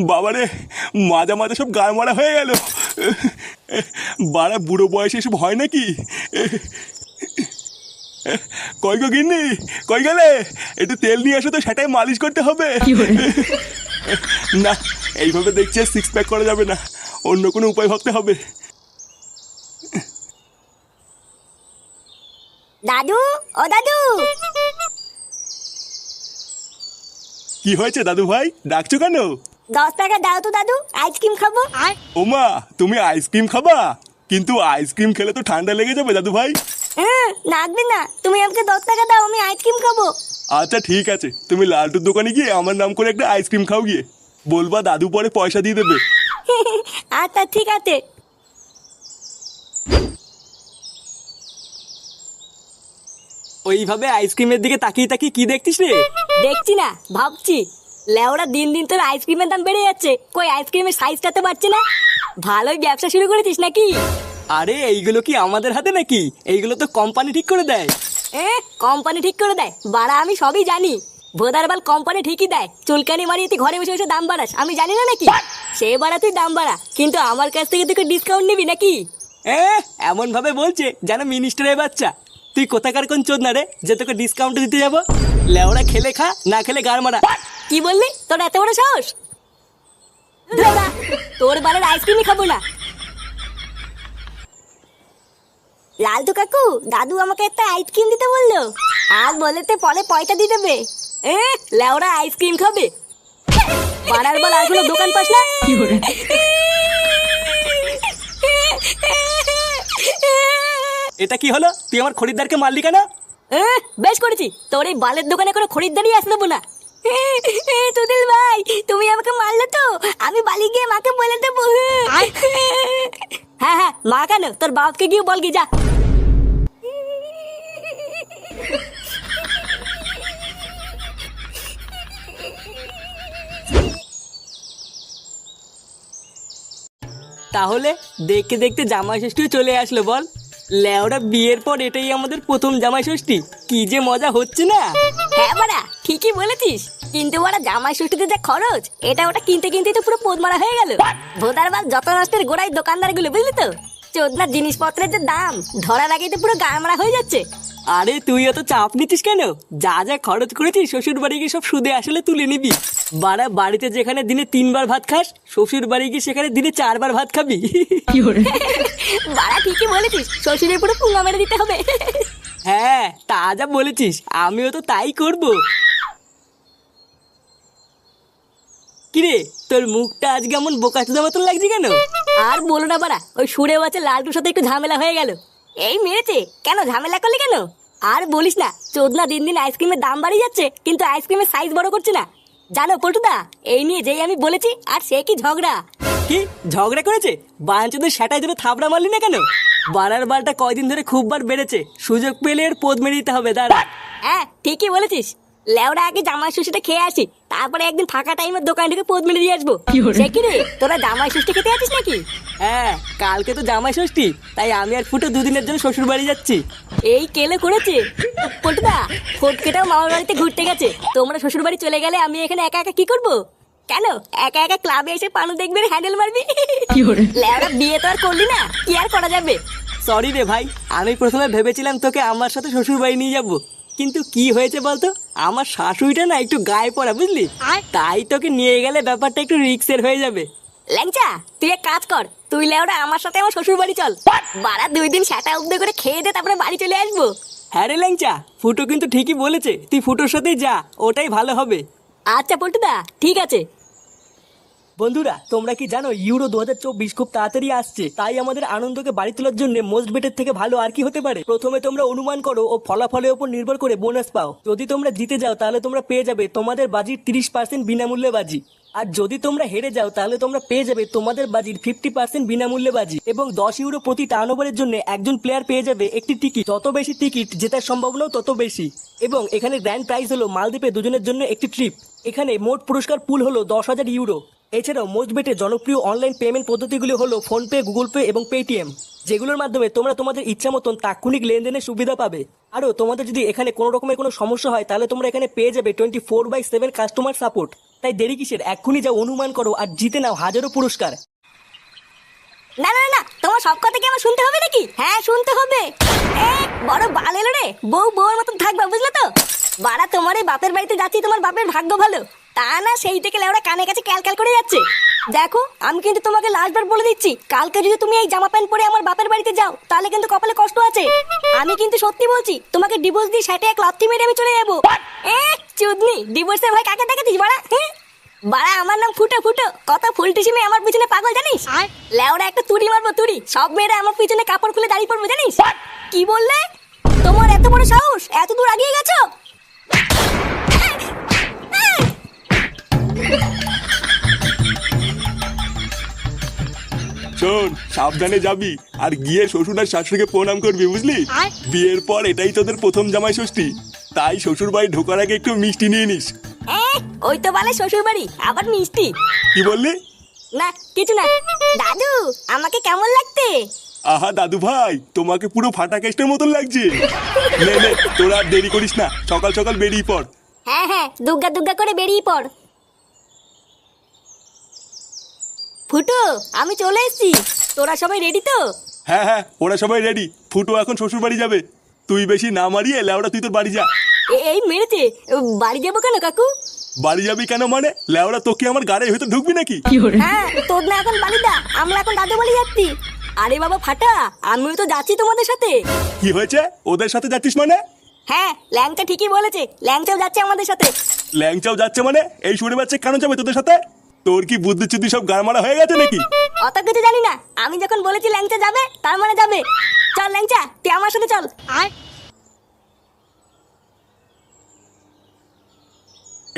বাবারে, মাজা মাজা সব গায়ে মারা হয়ে গেল। বাড়া বুড়ো বয়সে এসব হয় নাকি? কই গো গিন্নি, কই গেলে? একটু তেল নিয়ে আসো তো, সেটাই মালিশ করতে হবে। না, এইভাবে দেখছি সিক্স প্যাক করা যাবে না, অন্য কোনো উপায় ভাবতে হবে। দাদু, ও দাদু। কি হয়েছে দাদু ভাই, ডাকছো কেন? 10 টাকা দাও তো দাদু, আইসক্রিম খাবো। ওমা, তুমি আইসক্রিম খাবা? কিন্তু আইসক্রিম খেলে তো ঠান্ডা লেগে যাবে দাদু ভাই। লাগবে না, তুমি আমাকে 10 টাকা দাও, আমি আইসক্রিম খাবো। আচ্ছা ঠিক আছে, তুমি লালটুর দোকানে গিয়ে আমার নাম করে একটা আইসক্রিম খাও গিয়ে। বলবা দাদু পরে পয়সা দিয়ে দেবে। আচ্ছা ঠিক আছে। ওইভাবে আইসক্রিমের দিকে তাকিয়ে তাকিয়ে কি দেখছিস রে? দেখছি না, ভাবছি। লেওরা দিন দিন তোর আইসক্রিমের দাম বেড়ে যাচ্ছে, কই আইসক্রিমের সাইজটা তো বাড়ছে না। ভালোই ব্যবসা শুরু করেছিস নাকি? আরে এইগুলো কি আমাদের হাতে নাকি? এইগুলো তো কোম্পানি ঠিক করে দেয়। কোম্পানি ঠিক করে দেয়? বাড়া আমি সবই জানি। ভোদারবাল কোম্পানি ঠিকই দেয়, চুলকানি মারিয়ে তুই ঘরে বসে বসে দাম বাড়াস, আমি জানি না নাকি? সে বাড়া তুই দাম বাড়া, কিন্তু আমার কাছ থেকে তুই ডিসকাউন্ট নিবি নাকি? এমন ভাবে বলছে যেন মিনিস্টারের বাচ্চা। তুই কোথাকার কোন চোদ না রে যে তোকে ডিসকাউন্ট দিতে যাবো? লেওড়া খেলে খা, না খেলে গাড় মারা। কি বললি? তোর এত বড় সাহস? ধুরা, তোর বালের আইসক্রিমই খাবো না। লালটু কাকু, দাদু আমাকে একটা আইসক্রিম দিতে বললো, আর বলেতে পরে পয়সা দিয়ে দেবে। লেওরা আইসক্রিম খাবে? পাড়ার বল আর কোনো দোকান পাস না? এটা কি হলো? তুই আমার খরিদ্দারকে মারলি কেন? বেশ করেছি, তোর এই বালের দোকানে কোনো খরিদ্দারই আসতে দেবো না। তুদিল ভাই, তুমি আমাকে মারলে তো, আমি বালি গিয়ে মাকে বলে দেবো। হ্যাঁ হ্যাঁ, মা কেন, তোর বাপকে গিয়ে বল গিয়ে যা। তাহলে দেখতে দেখতে জামাই ষষ্ঠীও চলে আসলো বল। লেওড়া বিয়ের পর এটাই আমাদের প্রথম জামাই ষষ্ঠী, কি যে মজা হচ্ছে না। হ্যাঁ বাড়া, ঠিকই বলেছিস, কিন্তু বাড়া জামাই ষষ্ঠীতে যা খরচ, এটা ওটা কিনতে কিনতেই তো পুরো পোদ মারা হয়ে গেল। ভোদারবাল যত নষ্টের গোড়ায় দোকানদার গুলো, বুঝলি তো? চোদনার জিনিসপত্রের যে দাম, ধরার আগেই তো পুরো গা মারা হয়ে যাচ্ছে। আরে তুই এত চাপ নিতিস কেন? যা যা খরচ করেছিস শ্বশুর বাড়ি গিয়ে সব সুদে আসলে তুলে নিবি। বাড়া বাড়িতে যেখানে দিনে 3 বার ভাত খাস, শ্বশুর বাড়ি গিয়ে সেখানে দিনে 4 বার ভাত খাবি। বাড়া ঠিকই বলেছিস, শ্বশুরের পুরো পুঙ্গা মেরে দিতে হবে। হ্যাঁ তা যা বলেছিস, আমিও তো তাই করব। কিরে, তোর মুখটা আজকে এমন বোকাচোদা মতন লাগছে কেন? আর বলো না বাড়া, ওই সুরে বাচ্চা লালটুর সাথে একটু ঝামেলা হয়ে গেল। এই মেরেছে কেন, ঝামেলা করলি কেন? আর বলিস না, চোদনা দিন দিন আইসক্রিমের দাম বাড়িয়ে যাচ্ছে, কিন্তু আইসক্রিমের সাইজ বড় করছে না। জানো পল্টুদা, এই নিয়ে যেই আমি বলেছি, আর সে কি ঝগড়া। কি ঝগড়া করেছে? বাঞ্চদের সেটাই ধরে থাবড়া মারলি না কেন? বাড়ার বালটা কয়দিন ধরে খুব বার বেড়েছে, সুযোগ পেলে এর পোদ মেরে দিতে হবে। দাঁড়া। হ্যাঁ ঠিকই বলেছিস, লেওরা আগে জামাই ষষ্ঠীটা খেয়ে আসি, তারপরে একদিন ফাঁকা টাইমের দোকান থেকে পোদ মেরে দিয়ে আসবো। সে কি রে, তোরা জামাই ষষ্ঠী খেতে আছিস নাকি? হ্যাঁ, কালকে তো জামাই ষষ্ঠী, তাই আমি আর ফুটো দুদিনের জন্য শ্বশুর বাড়ি যাচ্ছি। এই কেলে করেছে পল্টুদা, ফটকেটাও মামার বাড়িতে ঘুরতে গেছে, তোমরা শ্বশুর বাড়ি চলে গেলে আমি এখানে একা একা কি করব? কেন একা একা ক্লাবে এসে পানু দেখবে, হ্যান্ডেল মারবি? লেওরা বিয়ে তো আর করলি না, কি আর করা যাবে। সরি রে ভাই, আমি প্রথমে ভেবেছিলাম তোকে আমার সাথে শ্বশুর বাড়ি নিয়ে যাবো, কিন্তু কি হয়েছে বলতো, আমার শাশুড়িটা না একটু গায়ে পড়া, বুঝলি? তাই তোকে নিয়ে গেলে ব্যাপারটা একটু রিস্কের হয়ে যাবে। ল্যাংচা, তুই এক কাজ কর, তুই লেওরা আমার সাথে আমার শ্বশুর বাড়ি চল, বাড়া 2 দিন সেটা উদ্যোগ করে খেয়ে দে, তারপরে বাড়ি চলে আসবো। হ্যাঁ রে ল্যাংচা, ফুটো কিন্তু ঠিকই বলেছে, তুই ফুটোর সাথেই যা, ওটাই ভালো হবে। আচ্ছা পল্টুদা, ঠিক আছে। বন্ধুরা, তোমরা কি জানো ইউরো 2024 খুব তাড়াতাড়ি আসছে, তাই আমাদের আনন্দকে বাড়ি তোলার জন্য মোস্ট বেটের থেকে ভালো আর কি হতে পারে? প্রথমে তোমরা অনুমান করো ও ফলাফলের উপর নির্ভর করে বোনাস পাও। যদি তোমরা জিতে যাও তাহলে তোমরা পেয়ে যাবে তোমাদের বাজির 30% বিনামূল্যে বাজি, আর যদি তোমরা হেরে যাও তাহলে তোমরা পেয়ে যাবে তোমাদের বাজির 50% বিনামূল্যে বাজি। এবং 10 ইউরো প্রতি টার্নওভারের জন্য একজন প্লেয়ার পেয়ে যাবে একটি টিকিট, যত বেশি টিকিট জেতার সম্ভাবনাও তত বেশি। এবং এখানে গ্র্যান্ড প্রাইজ হলো মালদ্বীপে দুজনের জন্য একটি ট্রিপ। এখানে মোট পুরস্কার পুল হলো 10,000 ইউরো। এছাড়াও মোস্ট বেটের জনপ্রিয় অনলাইন পেমেন্ট পদ্ধতিগুলি হলো ফোনপে, গুগল পে এবং পেটিএম, যেগুলোর মাধ্যমে তোমরা তোমাদের ইচ্ছা মতন তাৎক্ষণিক লেনদেনের সুবিধা পাবে। আরও তোমাদের যদি এখানে কোনো রকমের কোনো সমস্যা হয় তাহলে তোমরা এখানে পেয়ে যাবে 24/7 কাস্টমার সাপোর্ট। তাই দেরি কিসের, এক্ষুনি যাও অনুমান করো আর জিতে নাও হাজারো পুরস্কার। না না না, তোমার সব কথা কি আমার শুনতে হবে নাকি? হ্যাঁ শুনতে হবে। বড় বাল এলো রে, বউ বউর মতন থাকবা, বুঝলে তো? বাড়া তোমার এই বাপের বাড়িতে যাচ্ছি, তোমার বাপের ভাগ্য ভালো। তা না সেই থেকে লেওড়া কানে কাছে ক্যালক্যাল করে যাচ্ছে। দেখো আমি কিন্তু তোমাকে লাস্টবার বলে দিচ্ছি, কালকে যদি তুমি এই জামা প্যান্ট পরে আমার বাপের বাড়িতে যাও তাহলে কিন্তু কপালে কষ্ট আছে। আমি কিন্তু সত্যি বলছি, তোমাকে ডিভোর্স দিয়ে সেটা এক লাথি মেরে আমি চলে যাবো। চুদনি, ডিভোর্সের ভয় কাকে দেখাতিস বাড়া? বাড়া আমার নাম ফুটো ফুটো, কত ফুলটিসি মেয়ে আমার পিছনে পাগল জানিস? লেওড়া একটা তুড়ি মারবো তুড়ি, সব মেয়েরা আমার পিছনে কাপড় খুলে দাঁড়িয়ে পড়বো জানিস? কি বললে? তোমার এত বড় সাহস, এত দূর আগিয়ে গেছো? শোন, সাবধানে যাবি আর গিয়ে শ্বশুর আর শাশুড়িকে প্রণাম করবি, বুঝলি? বিয়ের পর এটাই তোদের প্রথম জামাই ষষ্ঠী, তাই শ্বশুর বাড়ি ঢোকার আগে একটু মিষ্টি নিয়ে নিস। ওই তো বলে শ্বশুর বাড়ি, আবার মিষ্টি? কি বললি? না কিছু না। দাদু আমাকে কেমন লাগতে? আহা দাদু ভাই, তোমাকে পুরো ফাটা কেস্টের মতন লাগছে। নে নে, তোরা আর দেরি করিস না, সকাল সকাল বেরিয়ে পড়। হ্যাঁ হ্যাঁ, দুগ্গা দুগ্গা করে বেরিয়ে পড়। ফুটো আমি চলে এসেছি, তোরা সবাই রেডি তো? হ্যাঁ হ্যাঁ, ওরা সবাই রেডি। ফুটো এখন শ্বশুর বাড়ি যাবে, তুই বেশি না মারিয়ে লেওড়া তুই তোর বাড়ি যা। এই মেরেছে, বাড়ি যাবো কেন কাকু? বাড়ি যাবি কেন মানে? লেওড়া তোকে আমার গাড়ির ভেতর ঢুকবি নাকি? হ্যাঁ, তোর না এখন বাড়ি দা, আমরা এখন দাদু বাড়ি যাচ্ছি। আরে বাবা ফাটা, আমিও তো যাচ্ছি তোমাদের সাথে। কি হয়েছে? ওদের সাথে যাচ্ছিস মানে? হ্যাঁ, ল্যাংচা ঠিকই বলেছে, ল্যাংচাও যাচ্ছে আমাদের সাথে। ল্যাংচাও যাচ্ছে মানে? এই শুনে বাচ্চা কেন যাবে তোদের সাথে? তোর কি বুদ্ধি চুদ্ধি সব গাড়মারা হয়ে গেছে নাকি? অত কিছু জানি না, আমি যখন বলেছি ল্যাংচা যাবে তার মানে যাবে। চল ল্যাংচা, তুই আমার সাথে চল।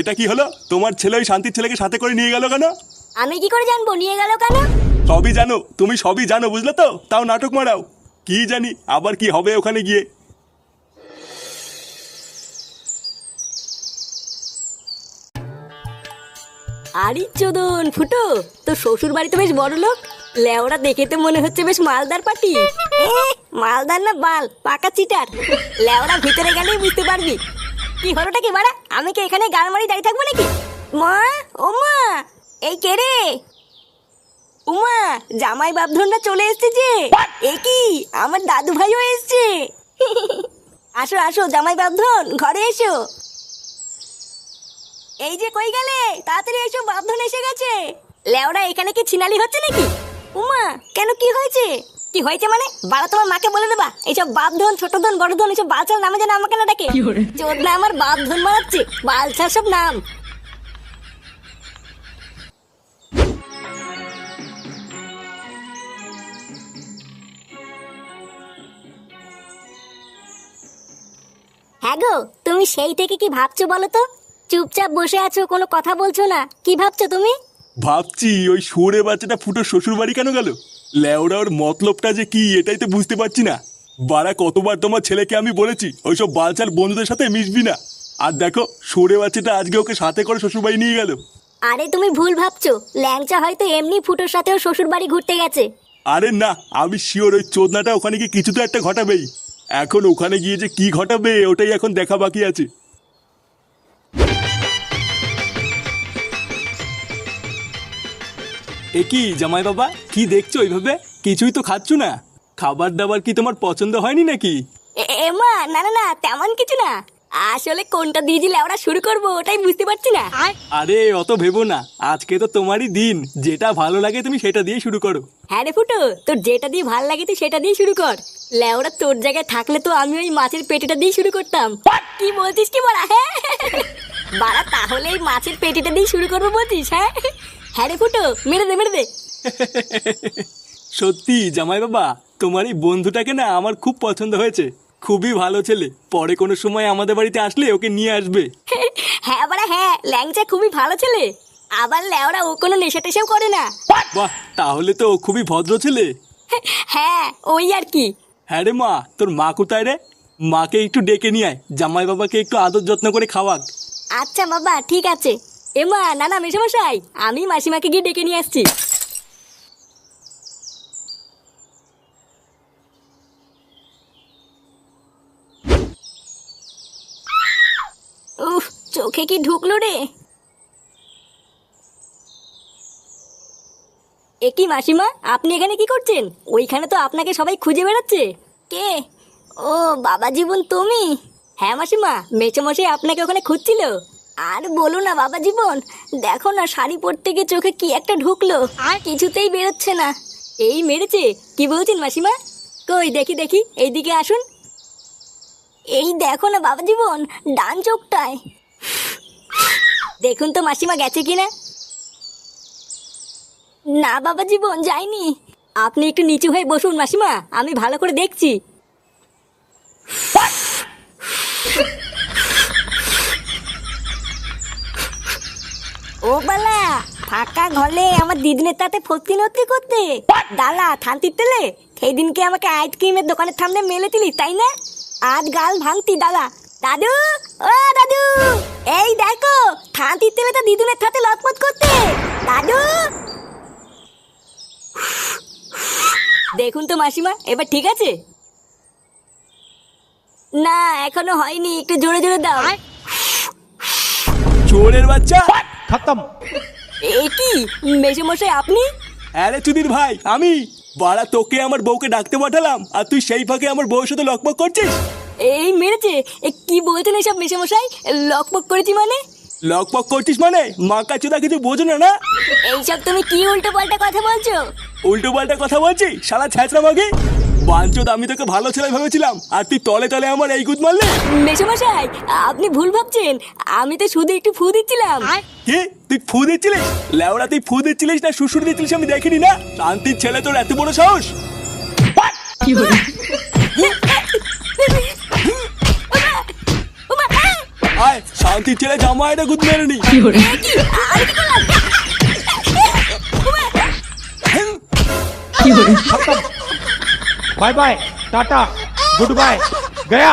এটা কি হলো? তোমার ছেলে ওই শান্তির ছেলেকে সাথে করে নিয়ে গেল কেন? আমি কি করে জানবো নিয়ে গেল কেন? সবই জানো, তুমি সবই জানো, বুঝলে তো? তাও নাটক মারাও। কি জানি আবার কি হবে ওখানে গিয়ে। আরে চোদন ফুটো, তো শ্বশুর বাড়ি তো বেশ বড় লোক, লেওরা দেখে তো মনে হচ্ছে বেশ মালদার পাটি। মালদার না বাল, পাকা চিটার। লেওরা ভিতরে গেলেই বুঝতে পারবি। কি হলোটা কি বাড়া, আমি কি এখানে গান মারি দাঁড়িয়ে থাকবো নাকি? মা, ও মা, এই কে রে? উমা, জামাই বাপধনটা চলে এসছে যে। এ কি, আমার দাদু ভাইও এসছে। আসো আসো জামাই বাপধন, ঘরে এসো। এই যে কই গেলে, তাড়াতাড়ি এসো, বাপধন এসে গেছে। লেওরা এখানে কি ছিনালি হচ্ছে নাকি? উমা, কেন কি হয়েছে? কি হয়েছে মানে? বাড়া তোমার মাকে বলে দেবা এইসব বাপধন, ছোট ধন, বড় ধন এইসব বালছার নামে যেন আমাকে না ডাকে। চোদনা আমার বাপধন মারাচ্ছে, বালছার সব নাম। হ্যাঁ গো, তুমি সেই থেকে কি ভাবছো বলো তো? চুপচাপ বসে আছো, কোনো কথা বলছো না, কি ভাবছো তুমি? ভাবছি ওই শুয়োরে বাচ্চাটা ফুটো শ্বশুর বাড়ি কেন গেল। লেওড়া ওর মতলবটা যে কি এটাই তো বুঝতে পারছি না। বাড়া কতবার তোমার ছেলেকে আমি বলেছি ওইসব বালচাল বন্ধুদের সাথে মিশবি না, আর দেখো শুয়োরে বাচ্চাটা আজকে ওকে সাথে করে শ্বশুর বাড়ি নিয়ে গেল। আরে তুমি ভুল ভাবছো, ল্যাংচা হয়তো এমনি ফুটোর সাথেও শ্বশুর বাড়ি ঘুরতে গেছে। আরে না, আমি শিওর ওই চোদনাটা ওখানে গিয়ে কিছু তো একটা ঘটাবেই। এখন ওখানে গিয়ে যে কি ঘটাবে ওটাই এখন দেখা বাকি আছে। এ কি জামাই বাবা, কি দেখছো ওইভাবে? কিছুই তো খাচ্ছ না। খাবার দাবার কি তোমার পছন্দ হয়নি নাকি? এমা না না না, তেমন কিছু না। আসলে কোনটা দিয়ে দিলে আমরা শুরু করবো ওটাই বুঝতে পারছি না। আরে অত ভেবো না, আজকে তো তোমারই দিন, যেটা ভালো লাগে তুমি সেটা দিয়ে শুরু করো। হ্যাঁ রে ফুটো, তোর যেটা দিয়ে ভাল লাগে তুই সেটা দিয়ে শুরু কর। লেওরা তোর জায়গায় থাকলে তো আমি ওই মাছের পেটিটা দিয়ে শুরু করতাম। কি বলছিস কি বলা? হ্যাঁ বাড়া, তাহলে এই মাছের পেটিটা দিয়ে শুরু করবো বলছিস? হ্যাঁ হ্যাঁ রে ফুটো, মেরে দে মেরে দে। সত্যি জামাই বাবা, তোমার এই বন্ধুটাকে না আমার খুব পছন্দ হয়েছে, খুবই ভালো ছেলে। পরে কোনো সময় আমাদের বাড়িতে আসলে ওকে নিয়ে আসবে। হ্যাঁ বাড়া হ্যাঁ, ল্যাংচা খুবই ভালো ছেলে। আবার লেওরা ও কোনো নেশা টেশাও করে না। বাহ, তাহলে তো ও খুবই ভদ্র ছেলে। হ্যাঁ ওই আর কি। হ্যাঁ রে মা, তোর মা কোথায় রে? মাকে একটু ডেকে নিয়ে আয়, জামাই বাবাকে একটু আদর যত্ন করে খাওয়াক। আচ্ছা বাবা ঠিক আছে। এমা না না মেশামশাই, আমি মাসিমাকে গিয়ে ডেকে নিয়ে আসছি। উফ, চোখে কি ঢুকলো রে। এ কি মাসিমা, আপনি এখানে কি করছেন? ওইখানে তো আপনাকে সবাই খুঁজে বেড়াচ্ছে। কে? ও বাবা জীবন, তুমি? হ্যাঁ মাসিমা, মেচোমশাই আপনাকে ওখানে খুঁজছিল। আর বলো না বাবা জীবন, দেখো না শাড়ি পরতে গিয়ে চোখে কি একটা ঢুকলো, আর কিছুতেই বেরোচ্ছে না। এই মেরেছে? কি বলছেন মাসিমা? কই দেখি দেখি, এইদিকে আসুন। এই দেখো না বাবা জীবন, ডান চোখটায়। দেখুন তো মাসিমা গেছে কিনা। না বাবা জীবন, যাইনি। আপনি একটু নিচু হয়ে বসুন মাসিমা, আমি ভালো করে দেখছি। ও বালা, ফাঁকা ঘরে আমার দিদিনের তাতে ফতি নতি করতে দালা থানতির তেলে সেই দিনকে আমাকে আইসক্রিমের দোকানের সামনে মেলে দিলি, তাই না? আজ গাল ভাঙতি দাদা। দাদু, ও দাদু, এই দেখো থানতির তেলে তো দিদুনের সাথে লটপট করতে। দাদু, দেখুন তো মাসিমা, এবার ঠিক আছে? না এখনো হয়নি, একটু জোরে জোরে দাও। চোরের বাচ্চা! खत्म। এ কি মেসোমশাই আপনি? আরে চুদির ভাই, আমি। বাড়া তোকে আমার বউকে ডাকতে পাঠালাম, আর তুই সেই ফাঁকে আমার বউর সাথে লকপক করছিস। এই মেরেছে? কি বলছেন এসব মেসোমশাই? লকপক করেছি মানে? লকপক করছিস মানে মাকা চোদা কিছু বোঝো না না? এইসব তুমি কি উল্টো পাল্টা কথা বলছো? উল্টো পাল্টা কথা বলছি শালা ছ্যাঁচড়া মাগে। বাঞ্চোদ, আমি তোকে ভালো ছেলে ভেবেছিলাম, আর তুই তলে তলে আমার এই গুদ মারলে। মেসোমশাই আপনি ভুল ভাবছেন, আমি তো শুধু একটু ফু দিচ্ছিলাম। কি তুই ফু দিচ্ছিলিস? লেওড়া তুই ফু দিচ্ছিলিস না শ্বশুর দিচ্ছিলিস আমি দেখিনি না? শান্তির ছেলে, তোর এত বড় সাহস! আয় শান্তির ছেলে, জামা এটা গুদ মেরে নি। खत्म। Bye bye, tata, goodbye, गया।